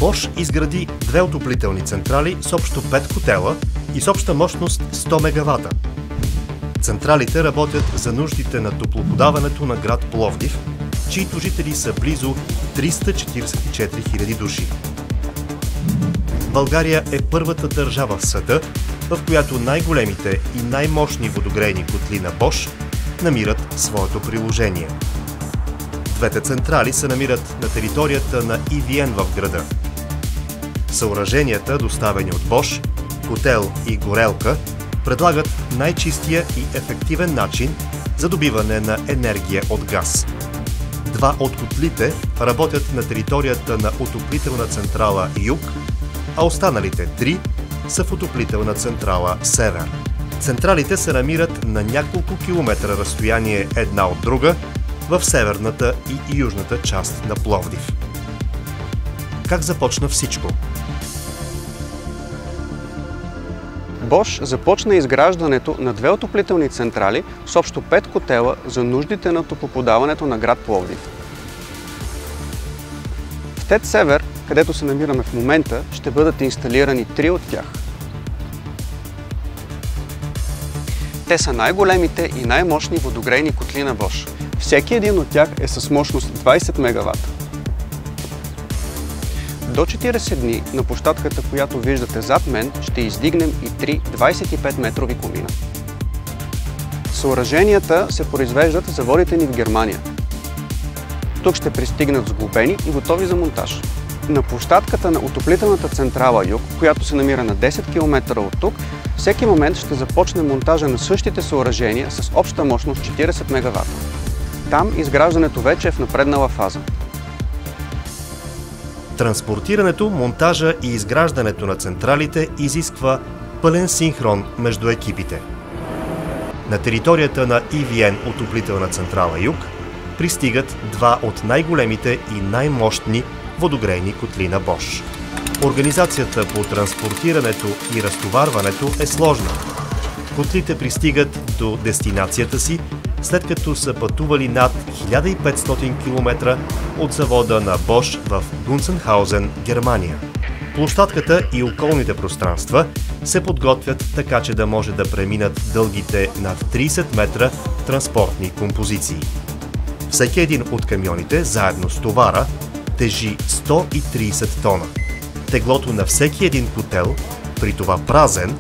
Bosch изгради две отоплителни централи с общо 5 котела и с обща мощност 100 МВт. Централите работят за нуждите на топлоподаването на град Пловдив, чиито жители са близо 344 000 души. България е първата държава в света, в която най-големите и най-мощни водогрейни котли на Bosch намират своето приложение. Двете централи се намират на територията на EVN в града. Съоръженията, доставени от Bosch, котел и горелка, предлагат най-чистия и ефективен начин за добиване на енергия от газ. Два от котлите работят на територията на отоплителна централа Юг, а останалите 3 са в отоплителна централа Север. Централите се намират на няколко километра разстояние една от друга в северната и южната част на Пловдив. Как започна всичко? Bosch започна изграждането на две отоплителни централи с общо 5 котела за нуждите на топлоподаването на град Пловдив. В ТЕЦ Север, където се намираме в момента, ще бъдат инсталирани 3 от тях. Те са най-големите и най-мощни водогрейни котли на Bosch. Всеки един от тях е с мощност 20 МВт. До 40 дни на площадката, която виждате зад мен, ще издигнем и 3 25-метрови комина. Съоръженията се произвеждат в заводите ни в Германия. Тук ще пристигнат сглобени и готови за монтаж. На площадката на отоплителната централа Юг, която се намира на 10 км от тук, всеки момент ще започне монтажа на същите съоръжения с обща мощност 40 МВт. Там изграждането вече е в напреднала фаза. Транспортирането, монтажа и изграждането на централите изисква пълен синхрон между екипите. На територията на EVN отоплителна централа Юг пристигат два от най-големите и най-мощни водогрейни котли на Bosch. Организацията по транспортирането и разтоварването е сложна. Котлите пристигат до дестинацията си, след като са пътували над 1500 км от завода на Bosch в Гунценхаузен, Германия. Площадката и околните пространства се подготвят така, че да може да преминат дългите над 30 метра транспортни композиции. Всеки един от камионите, заедно с товара, тежи 130 тона. Теглото на всеки един котел, при това празен,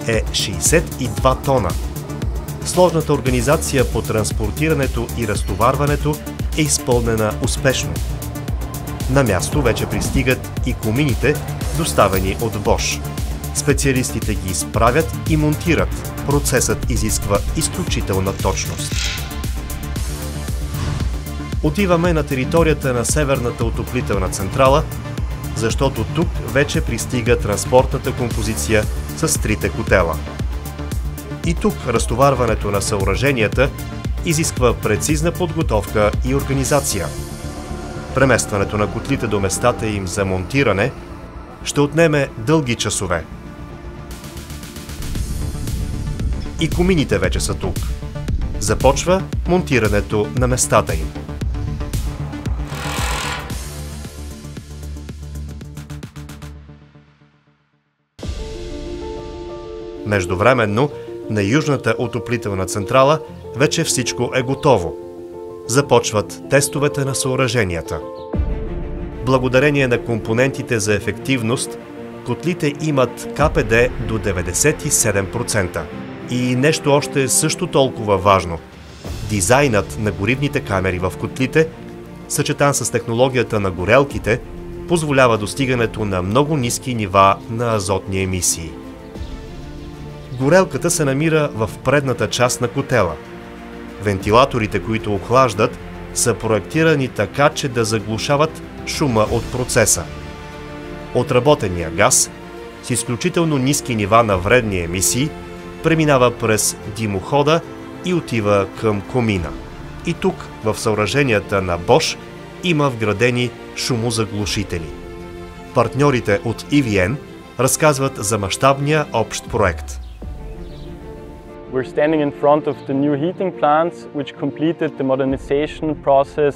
е 62 тона. Сложната организация по транспортирането и разтоварването е изпълнена успешно. На място вече пристигат и комините, доставени от Bosch. Специалистите ги изправят и монтират. Процесът изисква изключителна точност. Отиваме на територията на северната отоплителна централа, защото тук вече пристига транспортната композиция с трите котела. И тук разтоварването на съоръженията изисква прецизна подготовка и организация. Преместването на котлите до местата им за монтиране ще отнеме дълги часове. И комините вече са тук. Започва монтирането на местата им. Междувременно, на южната отоплителна централа вече всичко е готово. Започват тестовете на съоръженията. Благодарение на компонентите за ефективност, котлите имат КПД до 97%. И нещо още също толкова важно. Дизайнът на горивните камери в котлите, съчетан с технологията на горелките, позволява достигането на много ниски нива на азотни емисии. Горелката се намира в предната част на котела. Вентилаторите, които охлаждат, са проектирани така, че да заглушават шума от процеса. Отработения газ, с изключително ниски нива на вредни емисии, преминава през димохода и отива към комина. И тук, в съоръженията на Bosch, има вградени шумозаглушители. Партньорите от EVN разказват за мащабния общ проект. We're standing in front of the new heating plants which completed the modernization process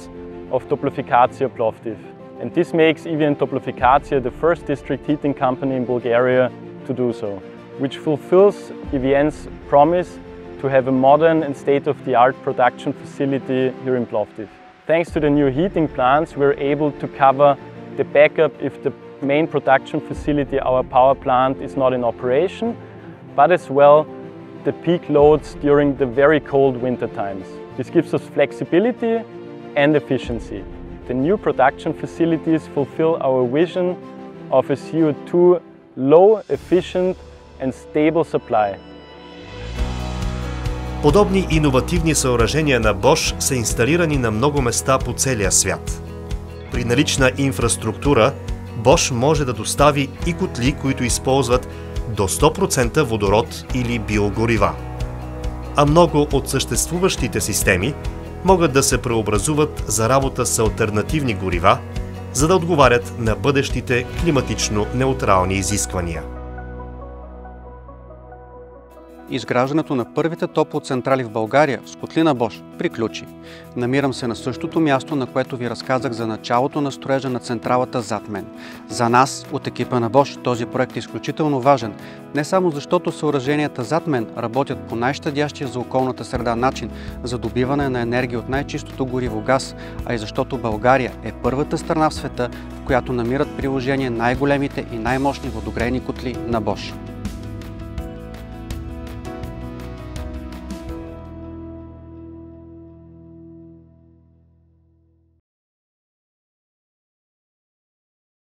of Toplofikatsia Plovdiv. And this makes EVN Toplofikacia the first district heating company in Bulgaria to do so, which fulfills EVN's promise to have a modern and state-of-the-art production facility here in Plovdiv. Thanks to the new heating plants, we're able to cover the backup if the main production facility, our power plant, is not in operation, but as well the peak loads during the very cold winter times. This gives us flexibility and efficiency. The new production facilities fulfill our vision of a CO2 low, efficient and stable supply. Подобни иновативни съоръжения на Bosch са инсталирани на много места по целия свят. При налична инфраструктура, Bosch може да достави и котли, които използват до 100% водород или биогорива. А много от съществуващите системи могат да се преобразуват за работа с алтернативни горива, за да отговарят на бъдещите климатично неутрални изисквания. Изграждането на първите топлоцентрали в България с котли на Bosch приключи. Намирам се на същото място, на което ви разказах за началото на строежа на централата зад мен. За нас, от екипа на Bosch, този проект е изключително важен, не само защото съоръженията зад мен работят по най-щадящия за околната среда начин за добиване на енергия от най-чистото гориво газ, а и защото България е първата страна в света, в която намират приложение най-големите и най-мощни водогрейни котли на Bosch.